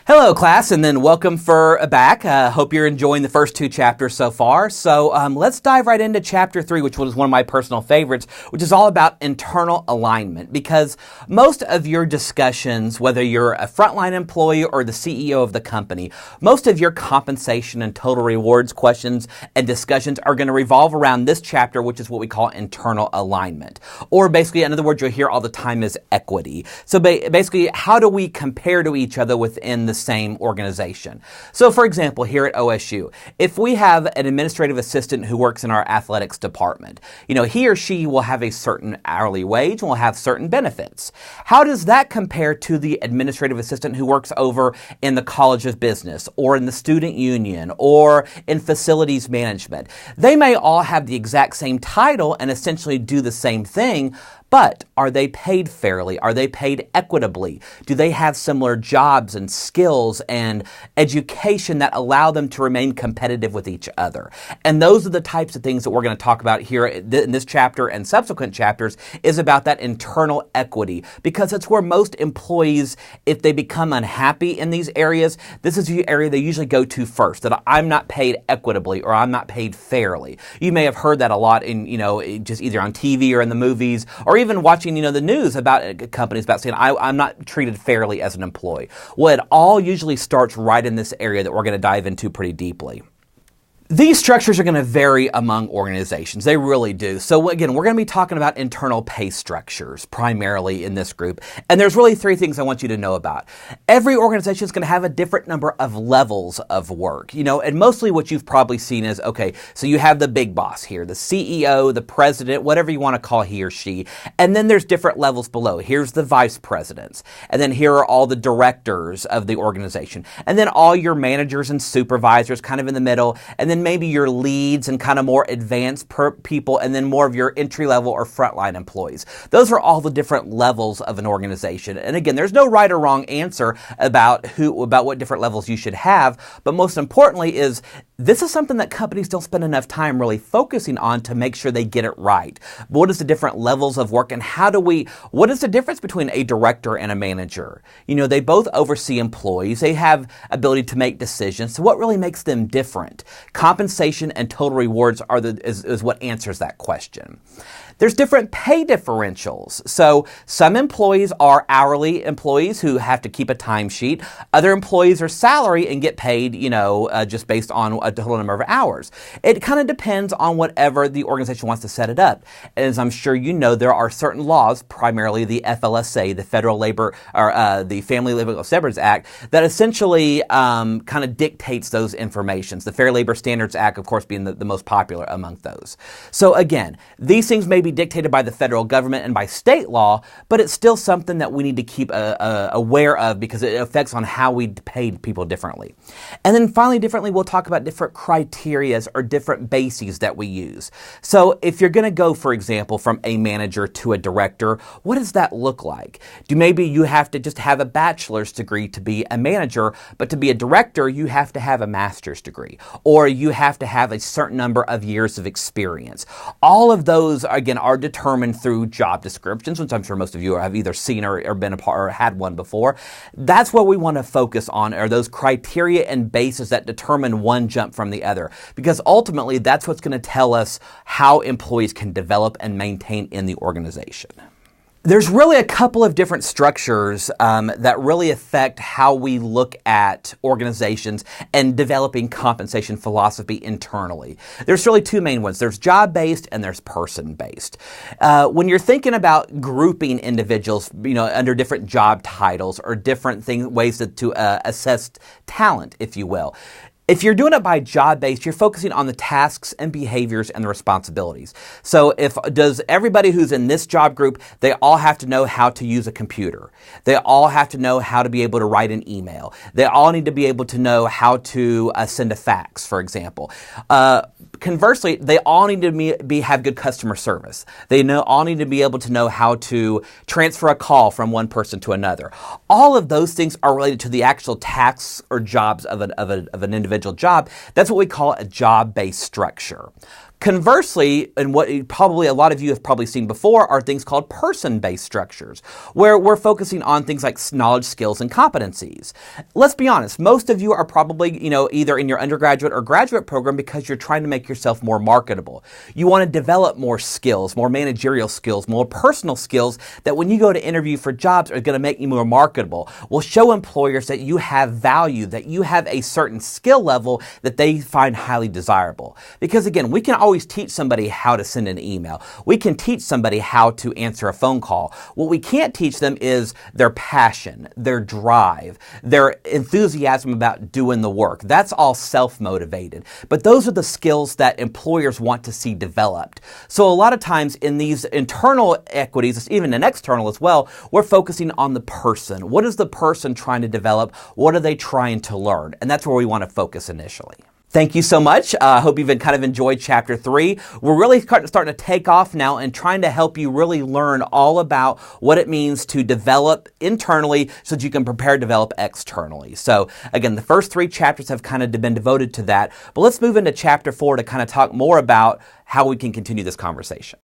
Hello, class, and then welcome back. Hope you're enjoying the first two chapters so far. So let's dive right into Chapter 3, which was one of my personal favorites, which is all about internal alignment. Because most of your discussions, whether you're a frontline employee or the CEO of the company, most of your compensation and total rewards questions and discussions are going to revolve around this chapter, which is what we call internal alignment. Or basically, in other words, you'll hear all the time is equity. So basically, how do we compare to each other within the same organization? So for example, here at OSU, if we have an administrative assistant who works in our athletics department, he or she will have a certain hourly wage and will have certain benefits. How does that compare to the administrative assistant who works over in the College of Business or in the student union or in facilities management? They may all have the exact same title and essentially do the same thing, but are they paid fairly? Are they paid equitably? Do they have similar jobs and skills and education that allow them to remain competitive with each other? And those are the types of things that we're going to talk about here in this chapter and subsequent chapters, is about that internal equity, because it's where most employees, if they become unhappy in these areas, this is the area they usually go to first, that I'm not paid equitably or I'm not paid fairly. You may have heard that a lot in, just either on TV or in the movies, or even watching, the news about companies about saying, I'm not treated fairly as an employee. Well, it all usually starts right in this area that we're going to dive into pretty deeply. These structures are going to vary among organizations. They really do. So again, we're going to be talking about internal pay structures primarily in this group. And there's really three things I want you to know about. Every organization is going to have a different number of levels of work, and mostly what you've probably seen is, okay, so you have the big boss here, the CEO, the president, whatever you want to call he or she. And then there's different levels below. Here's the vice presidents. And then here are all the directors of the organization. And then all your managers and supervisors kind of in the middle. And then maybe your leads and kind of more advanced people, and then more of your entry-level or frontline employees. Those are all the different levels of an organization. And again, there's no right or wrong answer about what different levels you should have, but most importantly is this is something that companies don't spend enough time really focusing on to make sure they get it right. What is the different levels of work, and what is the difference between a director and a manager? They both oversee employees. They have ability to make decisions. So what really makes them different? Compensation and total rewards is what answers that question. There's different pay differentials. So some employees are hourly employees who have to keep a timesheet. Other employees are salary and get paid, just based on a total number of hours. It kind of depends on whatever the organization wants to set it up. And as I'm sure you know, there are certain laws, primarily the FLSA, the Federal Labor or the Family Legal Severance Act, that essentially kind of dictates those informations. The Fair Labor Standards Act, of course, being the most popular among those. So again, these things may be dictated by the federal government and by state law, but it's still something that we need to keep aware of, because it affects on how we pay people differently. And then finally, we'll talk about different criterias or different bases that we use. So if you're going to go, for example, from a manager to a director, what does that look like? Maybe you have to just have a bachelor's degree to be a manager, but to be a director, you have to have a master's degree, or you have to have a certain number of years of experience. All of those, again, are determined through job descriptions, which I'm sure most of you have either seen or been a part or had one before. That's what we want to focus on, are those criteria and bases that determine one jump from the other, because ultimately that's what's going to tell us how employees can develop and maintain in the organization. There's really a couple of different structures that really affect how we look at organizations and developing compensation philosophy internally. There's really two main ones. There's job-based and there's person-based. When you're thinking about grouping individuals, under different job titles or different ways to assess talent, if you will, if you're doing it by job-based, you're focusing on the tasks and behaviors and the responsibilities. So does everybody who's in this job group, they all have to know how to use a computer. They all have to know how to be able to write an email. They all need to be able to know how to send a fax, for example. Conversely, they all need to have good customer service. They all need to be able to know how to transfer a call from one person to another. All of those things are related to the actual tasks or jobs of an individual job. That's what we call a job-based structure. Conversely, and what probably a lot of you have probably seen before are things called person-based structures, where we're focusing on things like knowledge, skills, and competencies. Let's be honest, most of you are probably, either in your undergraduate or graduate program because you're trying to make yourself more marketable. You want to develop more skills, more managerial skills, more personal skills that when you go to interview for jobs are going to make you more marketable, will show employers that you have value, that you have a certain skill level that they find highly desirable. Because again, we can always teach somebody how to send an email. We can teach somebody how to answer a phone call. What we can't teach them is their passion, their drive, their enthusiasm about doing the work. That's all self-motivated. But those are the skills that employers want to see developed. So a lot of times in these internal equities, even in external as well, we're focusing on the person. What is the person trying to develop? What are they trying to learn? And that's where we want to focus initially. Thank you so much. I hope you've kind of enjoyed Chapter 3. We're really starting to take off now and trying to help you really learn all about what it means to develop internally so that you can prepare to develop externally. So again, the first 3 chapters have kind of been devoted to that. But let's move into Chapter 4 to kind of talk more about how we can continue this conversation.